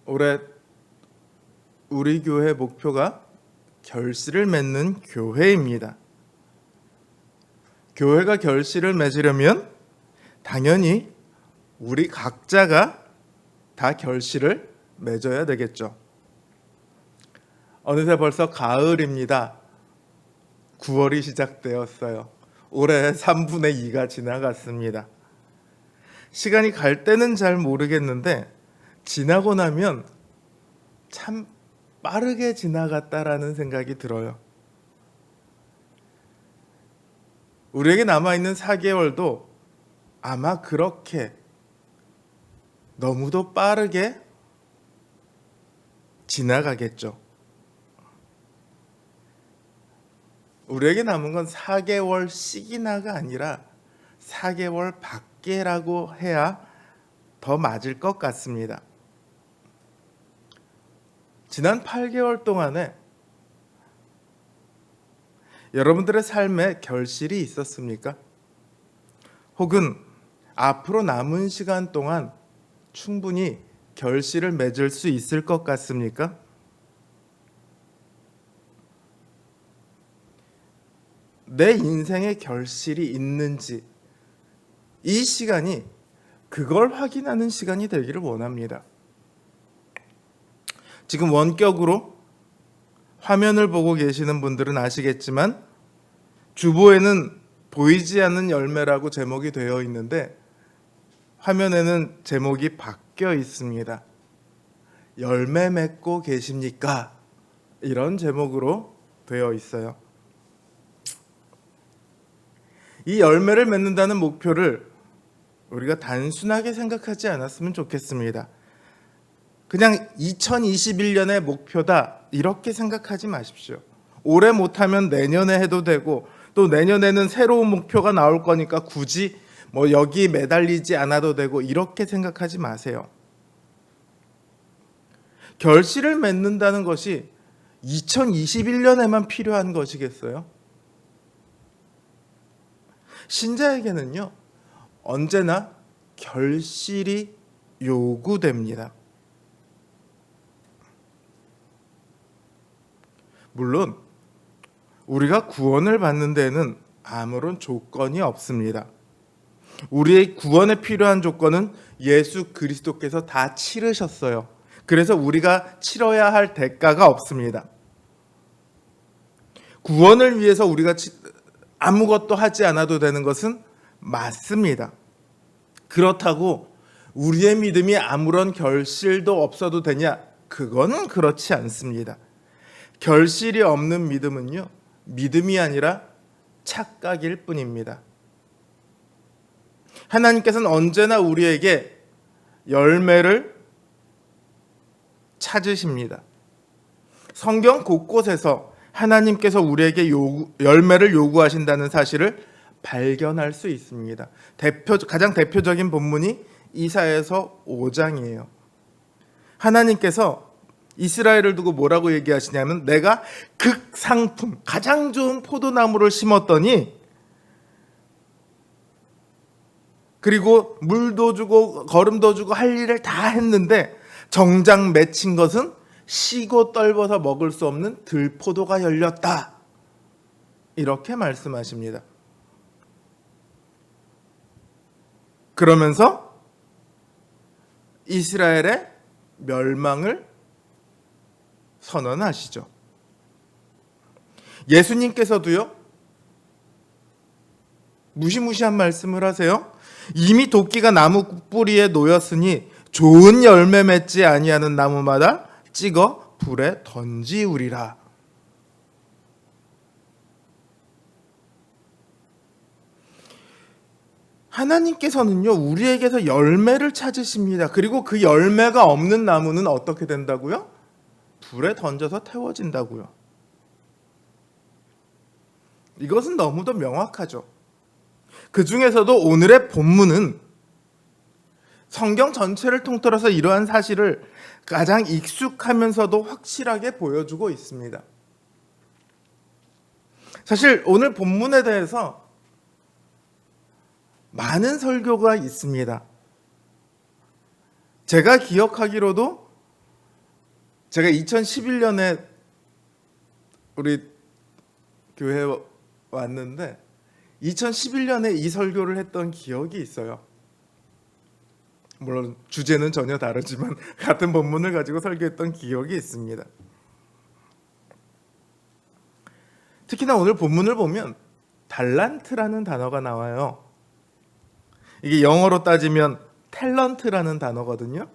올해 우리 교회 목표가 결실을 맺는 교회입니다. 교회가 결실을 맺으려면 당연히 우리 각자가 다 결실을 맺어야 되겠죠. 어느새 벌써 가을입니다. 9월이 시작되었어요. 올해 3분의 2가 지나갔습니다. 시간이 갈 때는 잘 모르겠는데 지나고 나면 참 빠르게 지나갔다라는 생각이 들어요. 우리에게 남아있는 4개월도 아마 그렇게 너무도 빠르게 지나가겠죠. 우리에게 남은 건 4개월씩이나가 아니라 4개월 밖에라고 해야 더 맞을 것 같습니다. 지난 8개월 동안에 여러분들의 삶에 결실이 있었습니까? 혹은 앞으로 남은 시간 동안 충분히 결실을 맺을 수 있을 것 같습니까? 내 인생에 결실이 있는지 이 시간이 그걸 확인하는 시간이 되기를 원합니다. 지금 원격으로 화면을 보고 계시는 분들은 아시겠지만 주보에는 보이지 않는 열매라고 제목이 되어 있는데 화면에는 제목이 바뀌어 있습니다. 열매 맺고 계십니까? 이런 제목으로 되어 있어요. 이 열매를 맺는다는 목표를 우리가 단순하게 생각하지 않았으면 좋겠습니다. 그냥 2021년의 목표다 이렇게 생각하지 마십시오. 올해 못하면 내년에 해도 되고 또 내년에는 새로운 목표가 나올 거니까 굳이 여기 매달리지 않아도 되고 이렇게 생각하지 마세요. 결실을 맺는다는 것이 2021년에만 필요한 것이겠어요? 신자에게는요, 언제나 결실이 요구됩니다. 물론 우리가 구원을 받는 데에는 아무런 조건이 없습니다. 우리의 구원에 필요한 조건은 예수 그리스도께서 다 치르셨어요. 그래서 우리가 치러야 할 대가가 없습니다. 구원을 위해서 우리가 아무것도 하지 않아도 되는 것은 맞습니다. 그렇다고 우리의 믿음이 아무런 결실도 없어도 되냐? 그거는 그렇지 않습니다. 결실이 없는 믿음은요, 믿음이 아니라 착각일 뿐입니다. 하나님께서는 언제나 우리에게 열매를 찾으십니다. 성경 곳곳에서 하나님께서 우리에게 열매를 요구하신다는 사실을 발견할 수 있습니다. 가장 대표적인 본문이 이사야서 5장이에요. 하나님께서 이스라엘을 두고 뭐라고 얘기하시냐면 내가 극상품, 가장 좋은 포도나무를 심었더니 그리고 물도 주고 거름도 주고 할 일을 다 했는데 정작 맺힌 것은 시고 떨궈서 먹을 수 없는 들포도가 열렸다. 이렇게 말씀하십니다. 그러면서 이스라엘의 멸망을 선언하시죠. 예수님께서도요, 무시무시한 말씀을 하세요. 이미 도끼가 나무 뿌리에 놓였으니 좋은 열매 맺지 아니하는 나무마다 찍어 불에 던지우리라. 하나님께서는요, 우리에게서 열매를 찾으십니다. 그리고 그 열매가 없는 나무는 어떻게 된다고요? 불에 던져서 태워진다고요. 이것은 너무도 명확하죠. 그 중에서도 오늘의 본문은 성경 전체를 통틀어서 이러한 사실을 가장 익숙하면서도 확실하게 보여주고 있습니다. 사실 오늘 본문에 대해서 많은 설교가 있습니다. 제가 기억하기로도 제가 2011년에 우리 교회에 왔는데 2011년에 이 설교를 했던 기억이 있어요. 물론 주제는 전혀 다르지만 같은 본문을 가지고 설교했던 기억이 있습니다. 특히나 오늘 본문을 보면 달란트라는 단어가 나와요. 이게 영어로 따지면 탤런트라는 단어거든요.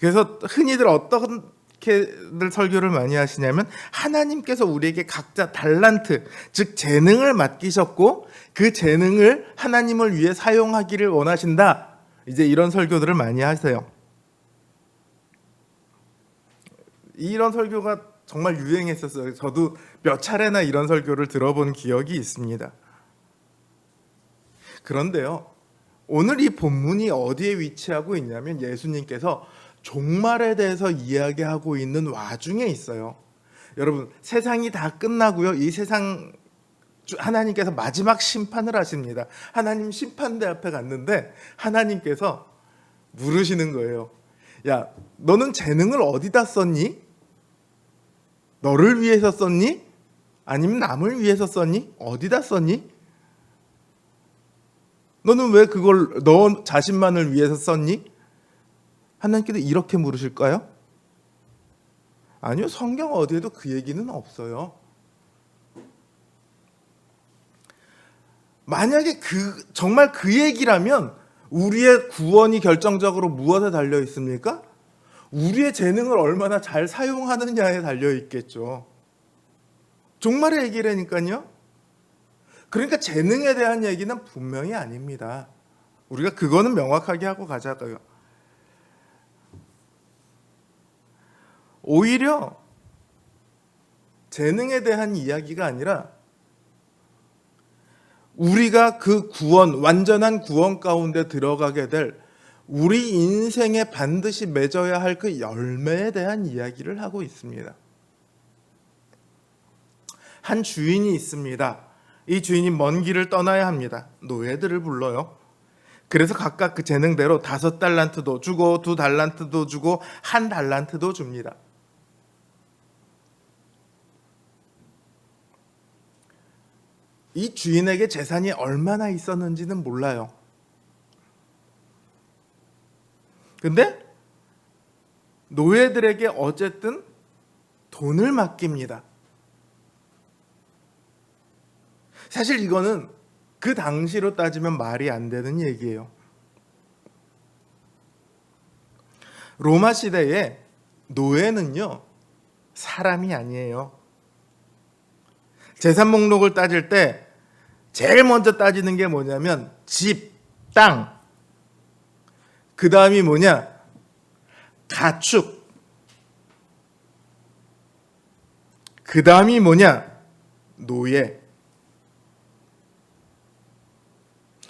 그래서 흔히들 어떻게들 설교를 많이 하시냐면 하나님께서 우리에게 각자 달란트, 즉 재능을 맡기셨고 그 재능을 하나님을 위해 사용하기를 원하신다. 이제 이런 설교들을 많이 하세요. 이런 설교가 정말 유행했었어요. 저도 몇 차례나 이런 설교를 들어본 기억이 있습니다. 그런데요, 오늘 이 본문이 어디에 위치하고 있냐면 예수님께서 종말에 대해서 이야기하고 있는 와중에 있어요. 여러분, 세상이 다 끝나고요. 이 세상 하나님께서 마지막 심판을 하십니다. 하나님 심판대 앞에 갔는데 하나님께서 물으시는 거예요. 야, 너는 재능을 어디다 썼니? 너를 위해서 썼니? 아니면 남을 위해서 썼니? 어디다 썼니? 너는 왜 그걸 너 자신만을 위해서 썼니? 하나님께서 이렇게 물으실까요? 아니요, 성경 어디에도 그 얘기는 없어요. 만약에 정말 그 얘기라면 우리의 구원이 결정적으로 무엇에 달려 있습니까? 우리의 재능을 얼마나 잘 사용하느냐에 달려 있겠죠. 종말의 얘기라니까요. 그러니까 재능에 대한 얘기는 분명히 아닙니다. 우리가 그거는 명확하게 하고 가자고요. 오히려 재능에 대한 이야기가 아니라 우리가 그 구원, 완전한 구원 가운데 들어가게 될 우리 인생에 반드시 맺어야 할 그 열매에 대한 이야기를 하고 있습니다. 한 주인이 있습니다. 이 주인이 먼 길을 떠나야 합니다. 노예들을 불러요. 그래서 각각 그 재능대로 5달란트도 주고 2달란트도 주고 1달란트도 줍니다. 이 주인에게 재산이 얼마나 있었는지는 몰라요. 근데 노예들에게 어쨌든 돈을 맡깁니다. 사실 이거는 그 당시로 따지면 말이 안 되는 얘기예요. 로마 시대에 노예는요, 사람이 아니에요. 재산 목록을 따질 때 제일 먼저 따지는 게 뭐냐면 집, 땅, 그 다음이 뭐냐? 가축, 그 다음이 뭐냐? 노예.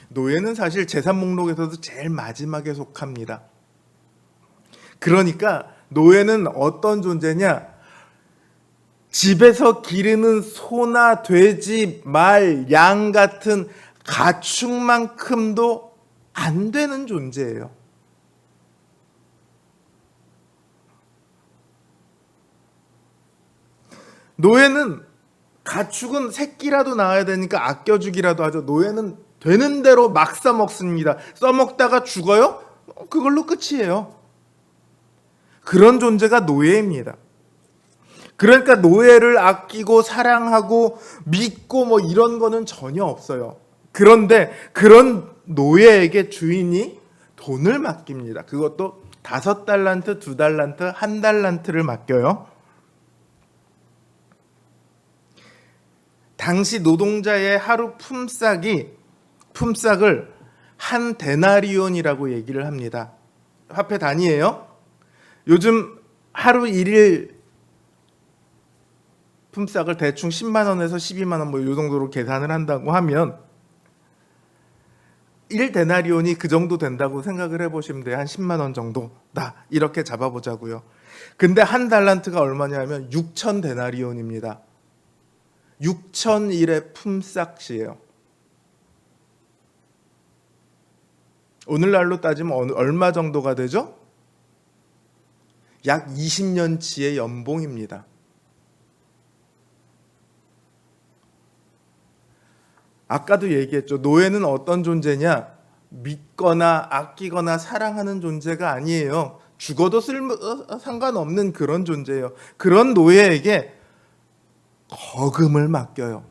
노예는 사실 재산 목록에서도 제일 마지막에 속합니다. 그러니까 노예는 어떤 존재냐? 집에서 기르는 소나 돼지, 말, 양 같은 가축만큼도 안 되는 존재예요. 노예는 가축은 새끼라도 낳아야 되니까 아껴주기라도 하죠. 노예는 되는 대로 막 써먹습니다. 써먹다가 죽어요? 그걸로 끝이에요. 그런 존재가 노예입니다. 그러니까 노예를 아끼고 사랑하고 믿고 뭐 이런 거는 전혀 없어요. 그런데 그런 노예에게 주인이 돈을 맡깁니다. 그것도 5달란트, 2달란트, 1달란트를 맡겨요. 당시 노동자의 하루 품삯을 한 데나리온이라고 얘기를 합니다. 화폐 단위예요. 요즘 하루 1일 품삯을 대충 10만 원에서 12만 원 뭐 이 정도로 계산을 한다고 하면 1데나리온이 그 정도 된다고 생각을 해보시면 돼요. 한 10만 원 정도다. 이렇게 잡아보자고요. 근데 1달란트가 얼마냐면 6,000데나리온입니다. 6,001의 품삯이에요. 오늘날로 따지면 얼마 정도가 되죠? 약 20년치의 연봉입니다. 아까도 얘기했죠. 노예는 어떤 존재냐? 믿거나 아끼거나 사랑하는 존재가 아니에요. 죽어도 상관없는 그런 존재예요. 그런 노예에게 거금을 맡겨요.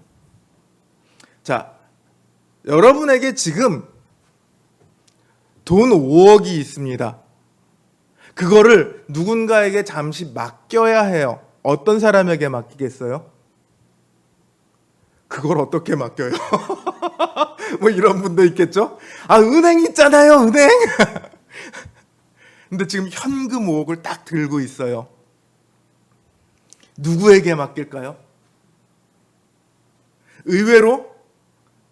자, 여러분에게 지금 돈 5억이 있습니다. 그거를 누군가에게 잠시 맡겨야 해요. 어떤 사람에게 맡기겠어요? 그걸 어떻게 맡겨요? 뭐 이런 분도 있겠죠? 아, 은행 있잖아요, 은행! 근데 지금 현금 5억을 딱 들고 있어요. 누구에게 맡길까요? 의외로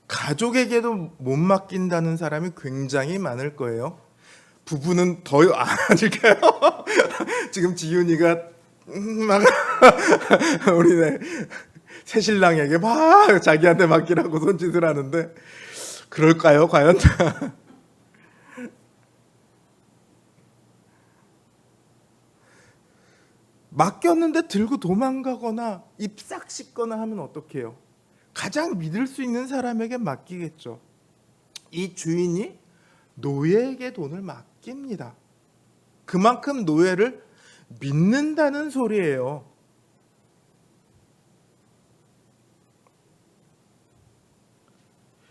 가족에게도 못 맡긴다는 사람이 굉장히 많을 거예요. 부부는 더 아닐까요? 지금 지윤이가 막 우리네 새신랑에게 막 자기한테 맡기라고 손짓을 하는데 그럴까요, 과연? 맡겼는데 들고 도망가거나 입 싹 씻거나 하면 어떡해요? 가장 믿을 수 있는 사람에게 맡기겠죠. 이 주인이 노예에게 돈을 맡깁니다. 그만큼 노예를 믿는다는 소리예요.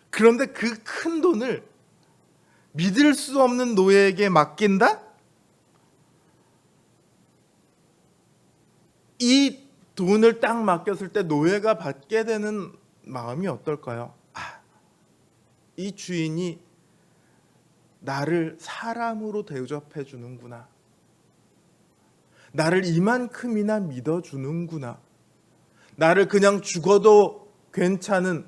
그런데 그 큰 돈을 믿을 수 없는 노예에게 맡긴다? 이 돈을 딱 맡겼을 때 노예가 받게 되는 마음이 어떨까요? 아, 이 주인이 나를 사람으로 대접해 주는구나. 나를 이만큼이나 믿어주는구나. 나를 그냥 죽어도 괜찮은,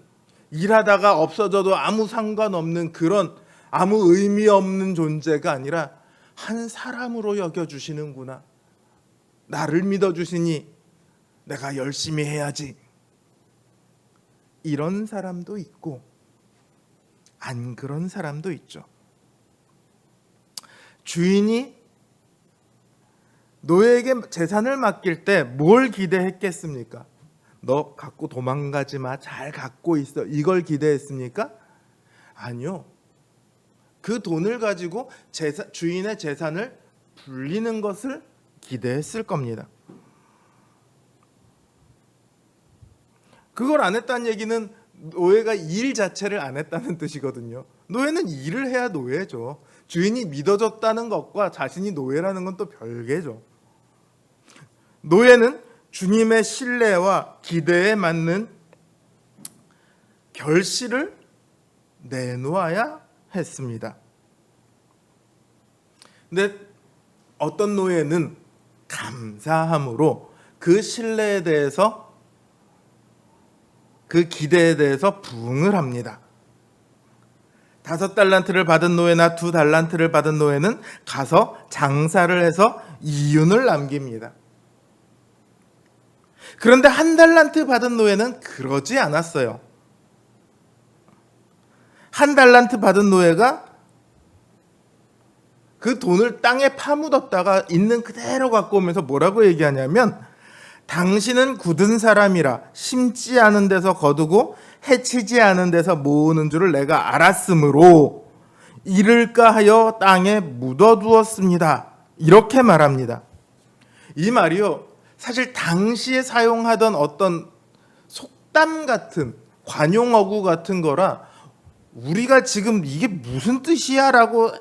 일하다가 없어져도 아무 상관없는 그런 아무 의미 없는 존재가 아니라 한 사람으로 여겨주시는구나. 나를 믿어주시니 내가 열심히 해야지. 이런 사람도 있고 안 그런 사람도 있죠. 주인이 노예에게 재산을 맡길 때 뭘 기대했겠습니까? 너 갖고 도망가지 마. 잘 갖고 있어. 이걸 기대했습니까? 아니요. 그 돈을 가지고 주인의 재산을 불리는 것을 기대했을 겁니다. 그걸 안 했다는 얘기는 노예가 일 자체를 안 했다는 뜻이거든요. 노예는 일을 해야 노예죠. 주인이 믿어줬다는 것과 자신이 노예라는 건 또 별개죠. 노예는 주님의 신뢰와 기대에 맞는 결실을 내놓아야 했습니다. 근데 어떤 노예는 감사함으로 그 신뢰에 대해서, 그 기대에 대해서 부응을 합니다. 5달란트를 받은 노예나 2달란트를 받은 노예는 가서 장사를 해서 이윤을 남깁니다. 그런데 1달란트 받은 노예는 그러지 않았어요. 1달란트 받은 노예가 그 돈을 땅에 파묻었다가 있는 그대로 갖고 오면서 뭐라고 얘기하냐면, 당신은 굳은 사람이라 심지 않은 데서 거두고 해치지 않은 데서 모으는 줄을 내가 알았으므로 이를까 하여 땅에 묻어두었습니다. 이렇게 말합니다. 이 말이요, 사실 당시에 사용하던 어떤 속담 같은, 관용어구 같은 거라 우리가 지금 이게 무슨 뜻이야 라고,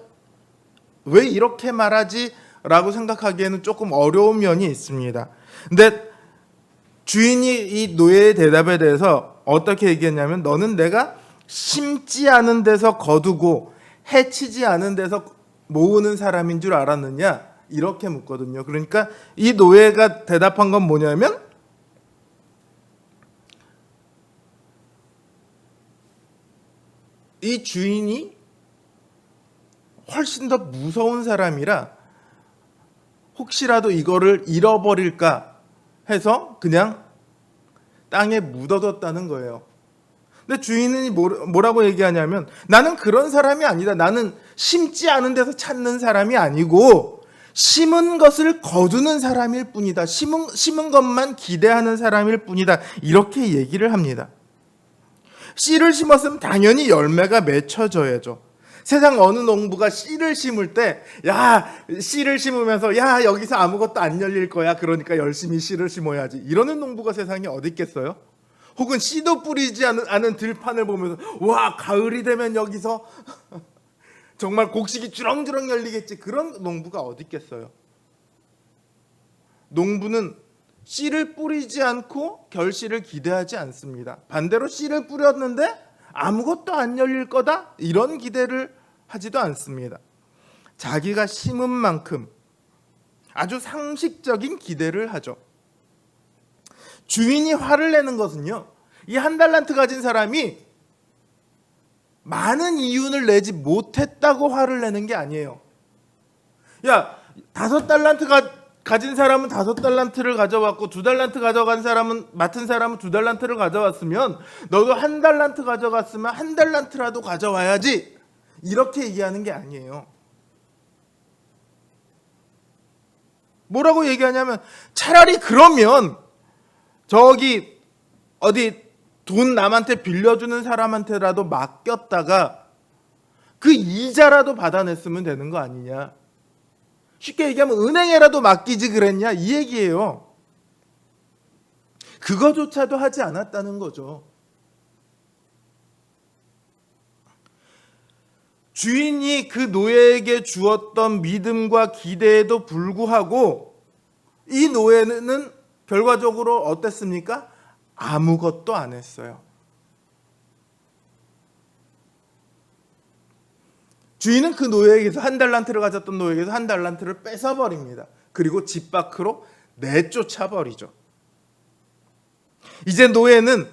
왜 이렇게 말하지? 라고 생각하기에는 조금 어려운 면이 있습니다. 근데 주인이 이 노예의 대답에 대해서 어떻게 얘기했냐면, 너는 내가 심지 않은 데서 거두고 해치지 않은 데서 모으는 사람인 줄 알았느냐? 이렇게 묻거든요. 그러니까 이 노예가 대답한 건 뭐냐면, 이 주인이 훨씬 더 무서운 사람이라 혹시라도 이거를 잃어버릴까 해서 그냥 땅에 묻어뒀다는 거예요. 근데 주인은 뭐라고 얘기하냐면, 나는 그런 사람이 아니다. 나는 심지 않은 데서 찾는 사람이 아니고 심은 것을 거두는 사람일 뿐이다. 심은 것만 기대하는 사람일 뿐이다. 이렇게 얘기를 합니다. 씨를 심었으면 당연히 열매가 맺혀져야죠. 세상 어느 농부가 씨를 심을 때, 씨를 심으면서, 여기서 아무것도 안 열릴 거야. 그러니까 열심히 씨를 심어야지. 이러는 농부가 세상에 어디 있겠어요? 혹은 씨도 뿌리지 않은 들판을 보면서, 가을이 되면 여기서 정말 곡식이 주렁주렁 열리겠지. 그런 농부가 어디 있겠어요? 농부는 씨를 뿌리지 않고 결실을 기대하지 않습니다. 반대로 씨를 뿌렸는데 아무것도 안 열릴 거다? 이런 기대를 하지도 않습니다. 자기가 심은 만큼 아주 상식적인 기대를 하죠. 주인이 화를 내는 것은요, 이 한 달란트 가진 사람이 많은 이윤을 내지 못했다고 화를 내는 게 아니에요. 5달란트 가진 사람은 5달란트를 가져왔고 2달란트 가져간 사람은, 맡은 사람은 2달란트를 가져왔으면 너도 1달란트 가져갔으면 1달란트라도 가져와야지, 이렇게 얘기하는 게 아니에요. 뭐라고 얘기하냐면, 차라리 그러면 저기 어디 돈 남한테 빌려주는 사람한테라도 맡겼다가 그 이자라도 받아냈으면 되는 거 아니냐. 쉽게 얘기하면 은행에라도 맡기지 그랬냐, 이 얘기예요. 그거조차도 하지 않았다는 거죠. 주인이 그 노예에게 주었던 믿음과 기대에도 불구하고 이 노예는 결과적으로 어땠습니까? 아무것도 안 했어요. 주인은 그 노예에게서 1달란트를 가졌던 노예에게서 1달란트를 뺏어버립니다. 그리고 집 밖으로 내쫓아버리죠. 이제 노예는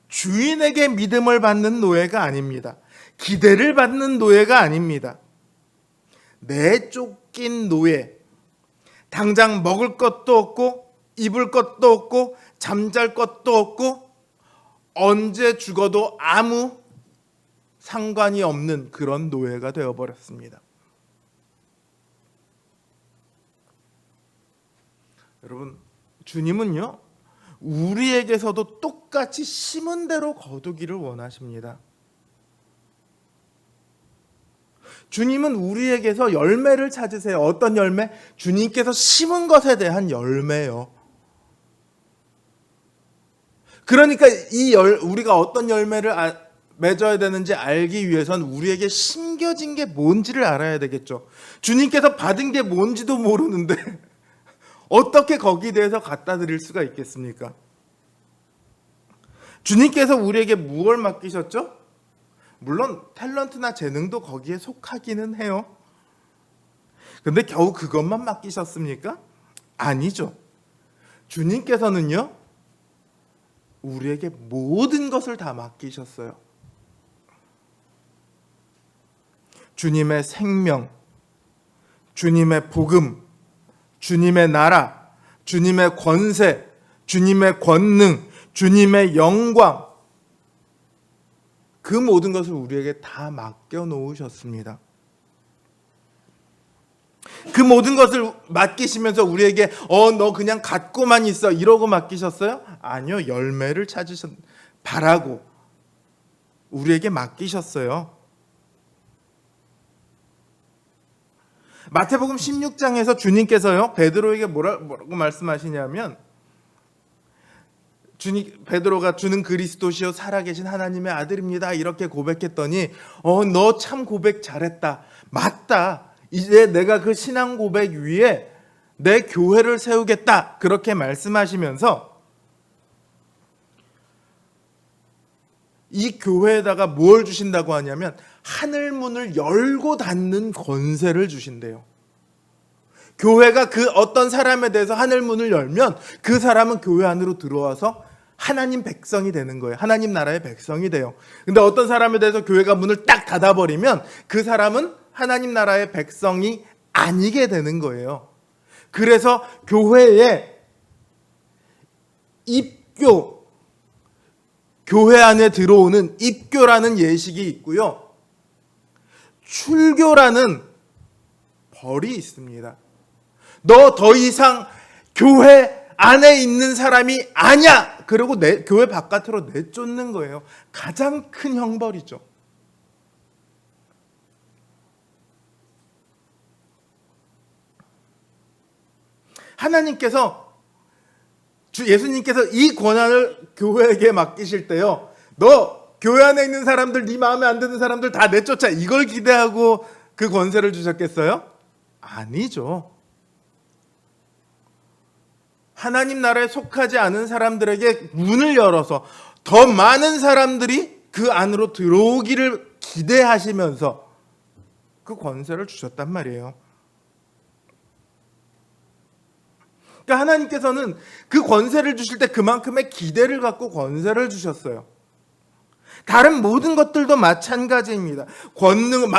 주인에게 믿음을 받는 노예가 아닙니다. 기대를 받는 노예가 아닙니다. 내쫓긴 노예. 당장 먹을 것도 없고 입을 것도 없고 잠잘 것도 없고 언제 죽어도 아무 상관이 없는 그런 노예가 되어버렸습니다. 여러분, 주님은요, 우리에게서도 똑같이 심은 대로 거두기를 원하십니다. 주님은 우리에게서 열매를 찾으세요. 어떤 열매? 주님께서 심은 것에 대한 열매요. 그러니까 우리가 어떤 열매를 맺어야 되는지 알기 위해선 우리에게 심겨진 게 뭔지를 알아야 되겠죠. 주님께서 받은 게 뭔지도 모르는데 어떻게 거기에 대해서 갖다 드릴 수가 있겠습니까? 주님께서 우리에게 무엇을 맡기셨죠? 물론 탤런트나 재능도 거기에 속하기는 해요. 근데 겨우 그것만 맡기셨습니까? 아니죠. 주님께서는요, 우리에게 모든 것을 다 맡기셨어요. 주님의 생명, 주님의 복음, 주님의 나라, 주님의 권세, 주님의 권능, 주님의 영광, 그 모든 것을 우리에게 다 맡겨놓으셨습니다. 그 모든 것을 맡기시면서 우리에게 너 그냥 갖고만 있어 이러고 맡기셨어요? 아니요. 열매를 바라고 우리에게 맡기셨어요. 마태복음 16장에서 주님께서요, 베드로에게 뭐라고 말씀하시냐면, 베드로가 주는 그리스도시요 살아계신 하나님의 아들입니다, 이렇게 고백했더니 너 참 고백 잘했다. 맞다. 이제 내가 그 신앙 고백 위에 내 교회를 세우겠다. 그렇게 말씀하시면서 이 교회에다가 뭘 주신다고 하냐면 하늘 문을 열고 닫는 권세를 주신대요. 교회가 그 어떤 사람에 대해서 하늘 문을 열면 그 사람은 교회 안으로 들어와서 하나님 백성이 되는 거예요. 하나님 나라의 백성이 돼요. 근데 어떤 사람에 대해서 교회가 문을 딱 닫아버리면 그 사람은 하나님 나라의 백성이 아니게 되는 거예요. 그래서 교회에 입교, 교회 안에 들어오는 입교라는 예식이 있고요. 출교라는 벌이 있습니다. 너 더 이상 교회 안에 있는 사람이 아니야. 그리고 교회 바깥으로 내쫓는 거예요. 가장 큰 형벌이죠. 하나님께서 예수님께서 이 권한을 교회에게 맡기실 때요, 너 교회 안에 있는 사람들, 네 마음에 안 드는 사람들 다 내쫓아, 이걸 기대하고 그 권세를 주셨겠어요? 아니죠. 하나님 나라에 속하지 않은 사람들에게 문을 열어서 더 많은 사람들이 그 안으로 들어오기를 기대하시면서 그 권세를 주셨단 말이에요. 그러니까 하나님께서는 그 권세를 주실 때 그만큼의 기대를 갖고 권세를 주셨어요. 다른 모든 것들도 마찬가지입니다.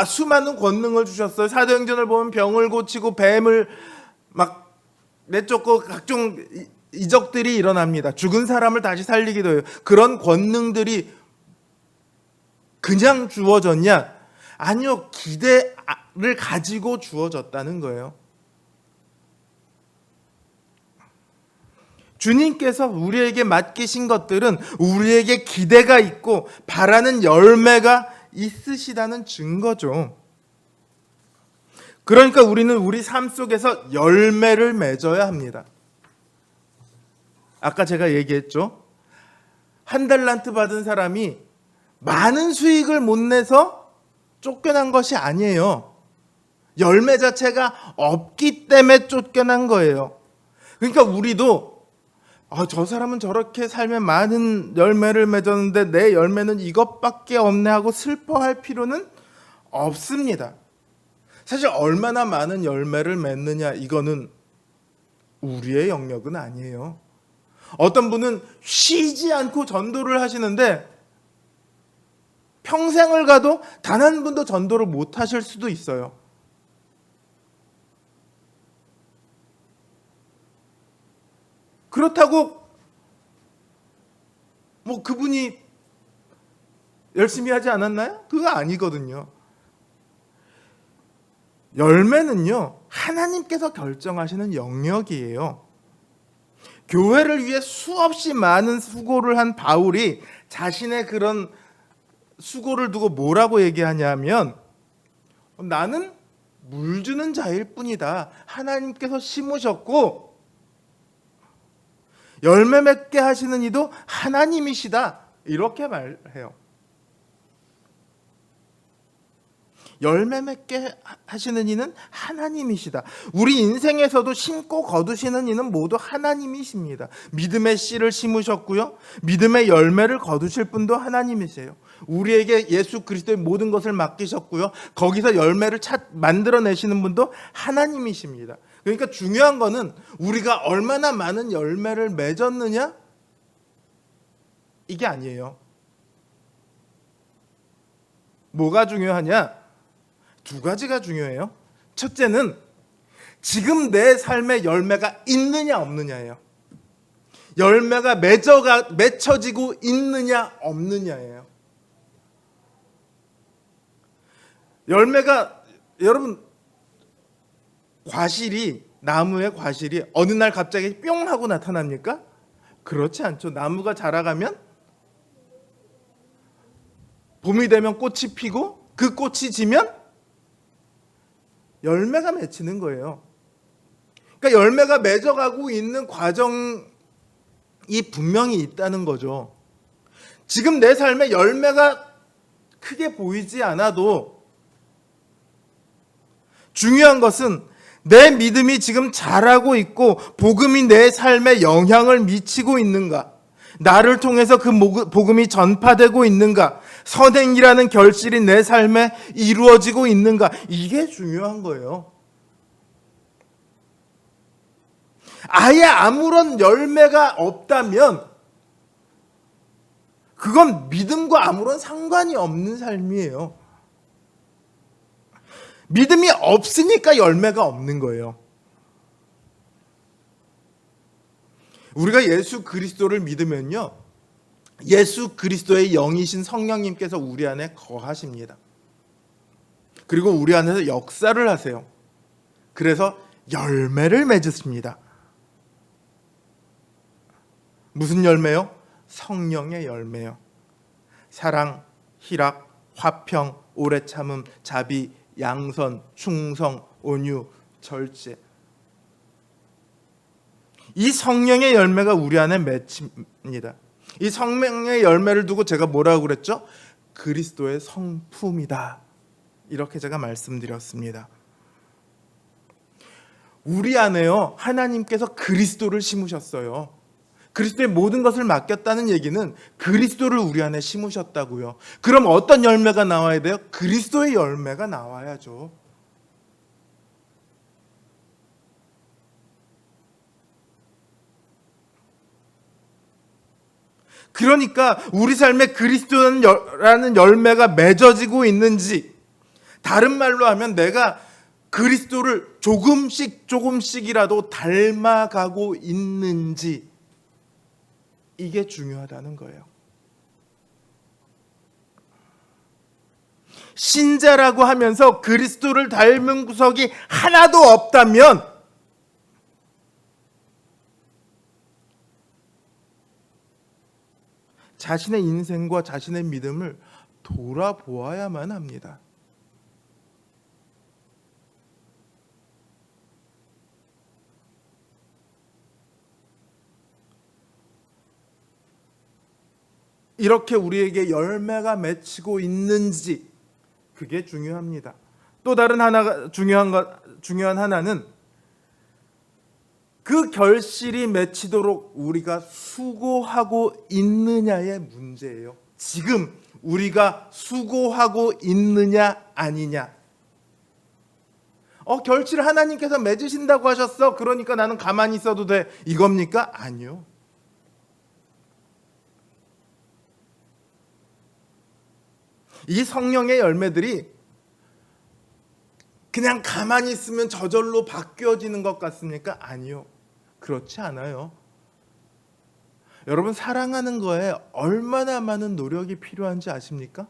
수많은 권능을 주셨어요. 사도행전을 보면 병을 고치고 뱀을 막 내쫓고 각종 이적들이 일어납니다. 죽은 사람을 다시 살리기도 해요. 그런 권능들이 그냥 주어졌냐? 아니요. 기대를 가지고 주어졌다는 거예요. 주님께서 우리에게 맡기신 것들은 우리에게 기대가 있고 바라는 열매가 있으시다는 증거죠. 그러니까 우리는 우리 삶 속에서 열매를 맺어야 합니다. 아까 제가 얘기했죠. 한 달란트 받은 사람이 많은 수익을 못 내서 쫓겨난 것이 아니에요. 열매 자체가 없기 때문에 쫓겨난 거예요. 그러니까 우리도 저 사람은 저렇게 살면 많은 열매를 맺었는데 내 열매는 이것밖에 없네 하고 슬퍼할 필요는 없습니다. 사실 얼마나 많은 열매를 맺느냐, 이거는 우리의 영역은 아니에요. 어떤 분은 쉬지 않고 전도를 하시는데 평생을 가도 단 한 분도 전도를 못 하실 수도 있어요. 그렇다고 그분이 열심히 하지 않았나요? 그거 아니거든요. 열매는요, 하나님께서 결정하시는 영역이에요. 교회를 위해 수없이 많은 수고를 한 바울이 자신의 그런 수고를 두고 뭐라고 얘기하냐면, 나는 물 주는 자일 뿐이다. 하나님께서 심으셨고 열매 맺게 하시는 이도 하나님이시다. 이렇게 말해요. 열매 맺게 하시는 이는 하나님이시다. 우리 인생에서도 심고 거두시는 이는 모두 하나님이십니다. 믿음의 씨를 심으셨고요, 믿음의 열매를 거두실 분도 하나님이세요. 우리에게 예수 그리스도의 모든 것을 맡기셨고요, 거기서 열매를 만들어내시는 분도 하나님이십니다. 그러니까 중요한 거는 우리가 얼마나 많은 열매를 맺었느냐, 이게 아니에요. 뭐가 중요하냐? 두 가지가 중요해요. 첫째는 지금 내 삶에 열매가 있느냐 없느냐예요. 열매가 맺혀지고 있느냐 없느냐예요. 열매가, 여러분, 나무의 과실이 어느 날 갑자기 뿅 하고 나타납니까? 그렇지 않죠. 나무가 자라가면 봄이 되면 꽃이 피고 그 꽃이 지면 열매가 맺히는 거예요. 그러니까 열매가 맺어가고 있는 과정이 분명히 있다는 거죠. 지금 내 삶에 열매가 크게 보이지 않아도 중요한 것은 내 믿음이 지금 자라고 있고 복음이 내 삶에 영향을 미치고 있는가, 나를 통해서 그 복음이 전파되고 있는가, 선행이라는 결실이 내 삶에 이루어지고 있는가, 이게 중요한 거예요. 아예 아무런 열매가 없다면 그건 믿음과 아무런 상관이 없는 삶이에요. 믿음이 없으니까 열매가 없는 거예요. 우리가 예수 그리스도를 믿으면요, 예수 그리스도의 영이신 성령님께서 우리 안에 거하십니다. 그리고 우리 안에서 역사를 하세요. 그래서 열매를 맺으십니다. 무슨 열매요? 성령의 열매요. 사랑, 희락, 화평, 오래 참음, 자비, 양선, 충성, 온유, 절제. 이 성령의 열매가 우리 안에 맺힙니다. 이 성령의 열매를 두고 제가 뭐라고 그랬죠? 그리스도의 성품이다. 이렇게 제가 말씀드렸습니다. 우리 안에요, 하나님께서 그리스도를 심으셨어요. 그리스도의 모든 것을 맡겼다는 얘기는 그리스도를 우리 안에 심으셨다고요. 그럼 어떤 열매가 나와야 돼요? 그리스도의 열매가 나와야죠. 그러니까 우리 삶에 그리스도라는 열매가 맺어지고 있는지, 다른 말로 하면 내가 그리스도를 조금씩이라도 닮아가고 있는지, 이게 중요하다는 거예요. 신자라고 하면서 그리스도를 닮은 구석이 하나도 없다면 자신의 인생과 자신의 믿음을 돌아보아야만 합니다. 이렇게 우리에게 열매가 맺히고 있는지, 그게 중요합니다. 또 다른 하나가 중요한 하나는 그 결실이 맺히도록 우리가 수고하고 있느냐의 문제예요. 지금 우리가 수고하고 있느냐 아니냐. 결실 하나님께서 맺으신다고 하셨어. 그러니까 나는 가만히 있어도 돼. 이겁니까? 아니요. 이 성령의 열매들이 그냥 가만히 있으면 저절로 바뀌어지는 것 같습니까? 아니요. 그렇지 않아요. 여러분, 사랑하는 거에 얼마나 많은 노력이 필요한지 아십니까?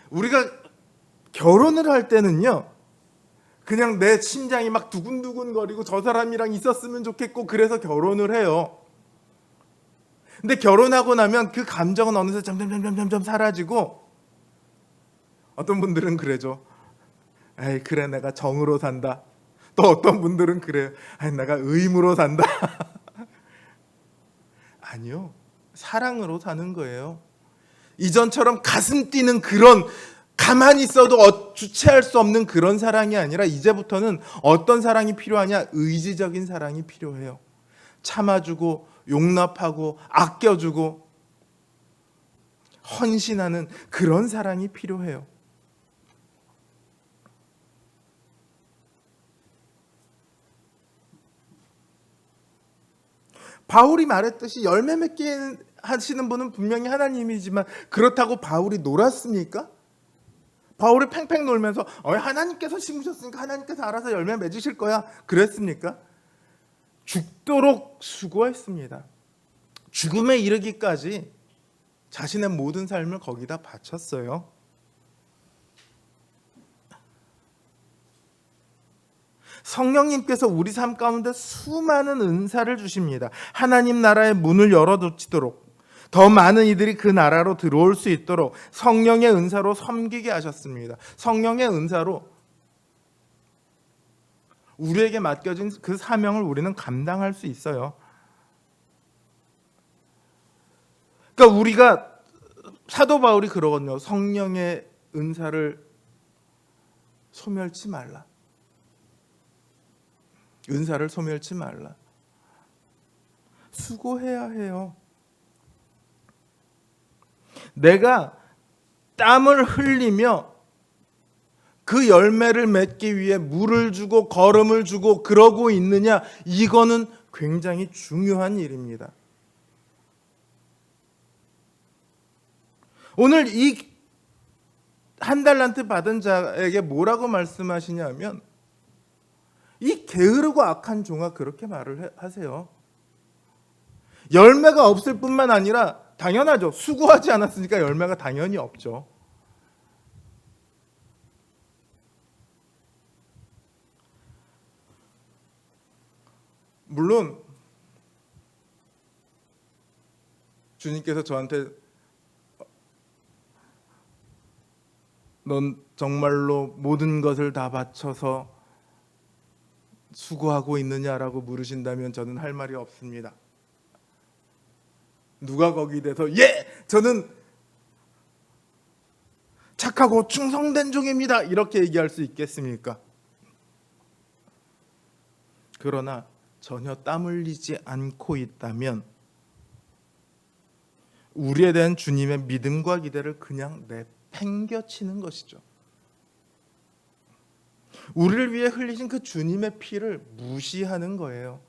우리가 결혼을 할 때는요, 그냥 내 심장이 막 두근두근거리고 저 사람이랑 있었으면 좋겠고 그래서 결혼을 해요. 근데 결혼하고 나면 그 감정은 어느새 점점 사라지고, 어떤 분들은 그래죠. 에이, 그래, 내가 정으로 산다. 또 어떤 분들은 그래요. 에이, 내가 의무로 산다. 아니요, 사랑으로 사는 거예요. 이전처럼 가슴 뛰는 그런, 가만히 있어도 주체할 수 없는 그런 사랑이 아니라 이제부터는 어떤 사랑이 필요하냐? 의지적인 사랑이 필요해요. 참아주고 용납하고 아껴주고 헌신하는 그런 사랑이 필요해요. 바울이 말했듯이 열매 맺게 하시는 분은 분명히 하나님이지만, 그렇다고 바울이 놀았습니까? 바울이 팽팽 놀면서 하나님께서 심으셨으니까 하나님께서 알아서 열매 맺으실 거야, 그랬습니까? 죽도록 수고했습니다. 죽음에 이르기까지 자신의 모든 삶을 거기다 바쳤어요. 성령님께서 우리 삶 가운데 수많은 은사를 주십니다. 하나님 나라의 문을 열어두치도록, 더 많은 이들이 그 나라로 들어올 수 있도록 성령의 은사로 섬기게 하셨습니다. 성령의 은사로 우리에게 맡겨진 그 사명을 우리는 감당할 수 있어요. 그러니까 우리가, 사도 바울이 그러거든요. 성령의 은사를 소멸치 말라. 은사를 소멸치 말라. 수고해야 해요. 내가 땀을 흘리며 그 열매를 맺기 위해 물을 주고 걸음을 주고 그러고 있느냐, 이거는 굉장히 중요한 일입니다. 오늘 이 한 달란트 받은 자에게 뭐라고 말씀하시냐면, 이 게으르고 악한 종아, 그렇게 말을 하세요. 열매가 없을 뿐만 아니라 당연하죠. 수고하지 않았으니까 열매가 당연히 없죠. 물론 주님께서 저한테 넌 정말로 모든 것을 다 바쳐서 수고하고 있느냐라고 물으신다면 저는 할 말이 없습니다. 누가 거기 대해서 저는 착하고 충성된 종입니다 이렇게 얘기할 수 있겠습니까? 그러나 전혀 땀 흘리지 않고 있다면 우리에 대한 주님의 믿음과 기대를 그냥 내팽겨치는 것이죠. 우리를 위해 흘리신 그 주님의 피를 무시하는 거예요.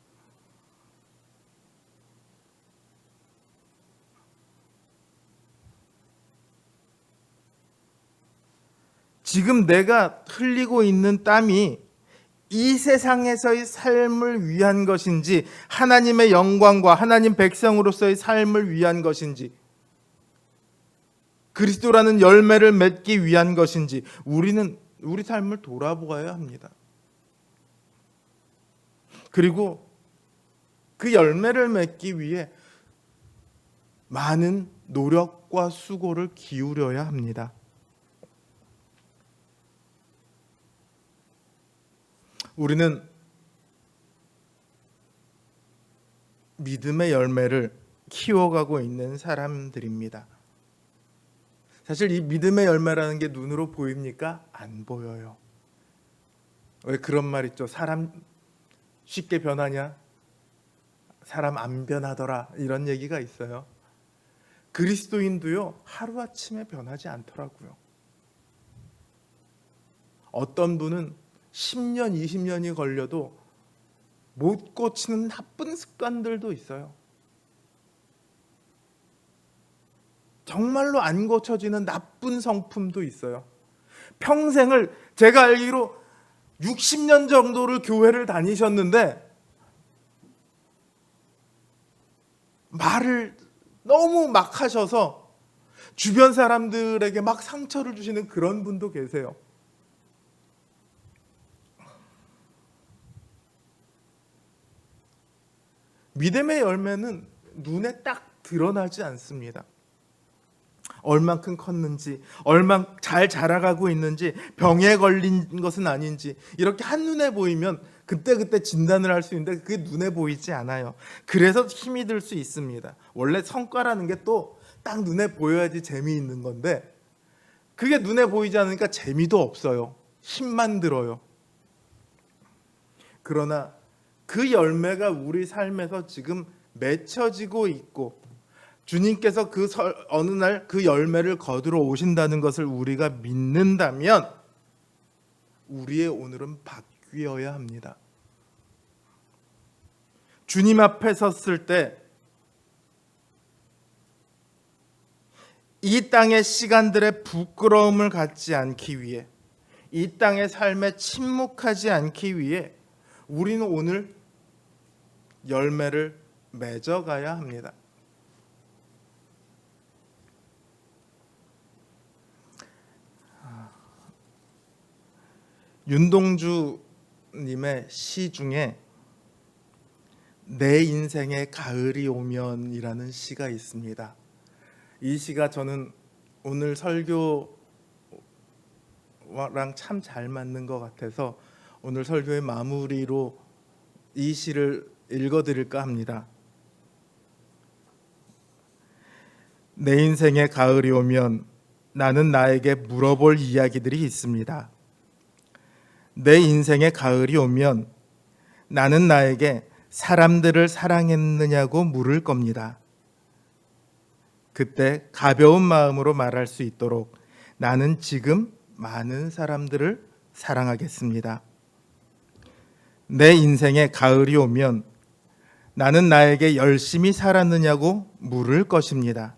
지금 내가 흘리고 있는 땀이 이 세상에서의 삶을 위한 것인지 하나님의 영광과 하나님 백성으로서의 삶을 위한 것인지 그리스도라는 열매를 맺기 위한 것인지 우리는 우리 삶을 돌아보아야 합니다. 그리고 그 열매를 맺기 위해 많은 노력과 수고를 기울여야 합니다. 우리는 믿음의 열매를 키워가고 있는 사람들입니다. 사실 이 믿음의 열매라는 게 눈으로 보입니까? 안 보여요. 왜 그런 말 있죠? 사람 쉽게 변하냐? 사람 안 변하더라. 이런 얘기가 있어요. 그리스도인도요, 하루아침에 변하지 않더라고요. 어떤 분은 10년, 20년이 걸려도 못 고치는 나쁜 습관들도 있어요. 정말로 안 고쳐지는 나쁜 성품도 있어요. 평생을 제가 알기로 60년 정도를 교회를 다니셨는데 말을 너무 막 하셔서 주변 사람들에게 막 상처를 주시는 그런 분도 계세요. 믿음의 열매는 눈에 딱 드러나지 않습니다. 얼만큼 컸는지, 얼만 잘 자라가고 있는지, 병에 걸린 것은 아닌지 이렇게 한눈에 보이면 그때 진단을 할 수 있는데 그게 눈에 보이지 않아요. 그래서 힘이 들 수 있습니다. 원래 성과라는 게 또 딱 눈에 보여야지 재미있는 건데 그게 눈에 보이지 않으니까 재미도 없어요. 힘만 들어요. 그러나 그 열매가 우리 삶에서 지금 맺혀지고 있고 주님께서 어느 날 그 열매를 거두러 오신다는 것을 우리가 믿는다면 우리의 오늘은 바뀌어야 합니다. 주님 앞에 섰을 때 이 땅의 시간들의 부끄러움을 갖지 않기 위해 이 땅의 삶에 침묵하지 않기 위해 우리는 오늘 열매를 맺어가야 합니다. 윤동주 님의 시 중에 내 인생의 가을이 오면이라는 시가 있습니다. 이 시가 저는 오늘 설교랑 참 잘 맞는 것 같아서 오늘 설교의 마무리로 이 시를 읽어드릴까 합니다. 내 인생의 가을이 오면 나는 나에게 물어볼 이야기들이 있습니다. 내 인생의 가을이 오면 나는 나에게 사람들을 사랑했느냐고 물을 겁니다. 그때 가벼운 마음으로 말할 수 있도록 나는 지금 많은 사람들을 사랑하겠습니다. 내 인생의 가을이 오면 나는 나에게 열심히 살았느냐고 물을 것입니다.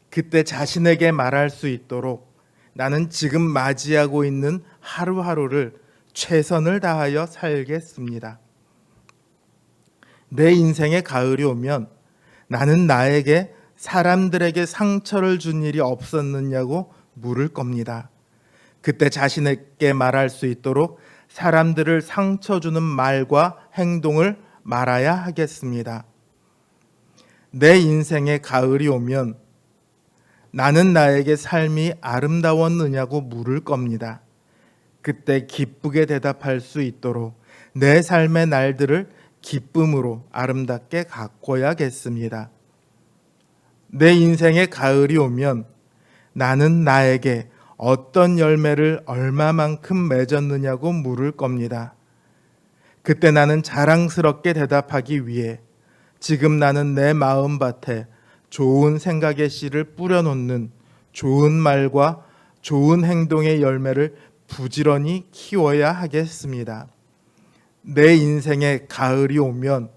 그때 자신에게 말할 수 있도록 나는 지금 맞이하고 있는 하루하루를 최선을 다하여 살겠습니다. 내 인생의 가을이 오면 나는 나에게 사람들에게 상처를 준 일이 없었느냐고 물을 겁니다. 그때 자신에게 말할 수 있도록 사람들을 상처 주는 말과 행동을 말아야 하겠습니다. 내 인생에 가을이 오면 나는 나에게 삶이 아름다웠느냐고 물을 겁니다. 그때 기쁘게 대답할 수 있도록 내 삶의 날들을 기쁨으로 아름답게 가꿔야겠습니다. 내 인생에 가을이 오면 나는 나에게 어떤 열매를 얼마만큼 맺었느냐고 물을 겁니다. 그때 나는 자랑스럽게 대답하기 위해 지금 나는 내 마음밭에 좋은 생각의 씨를 뿌려놓는 좋은 말과 좋은 행동의 열매를 부지런히 키워야 하겠습니다. 내 인생에 가을이 오면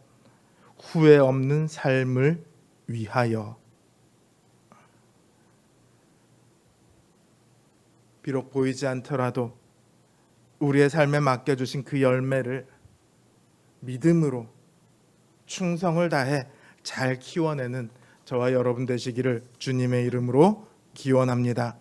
후회 없는 삶을 위하여. 비록 보이지 않더라도 우리의 삶에 맡겨주신 그 열매를 믿음으로 충성을 다해 잘 키워내는 저와 여러분 되시기를 주님의 이름으로 기원합니다.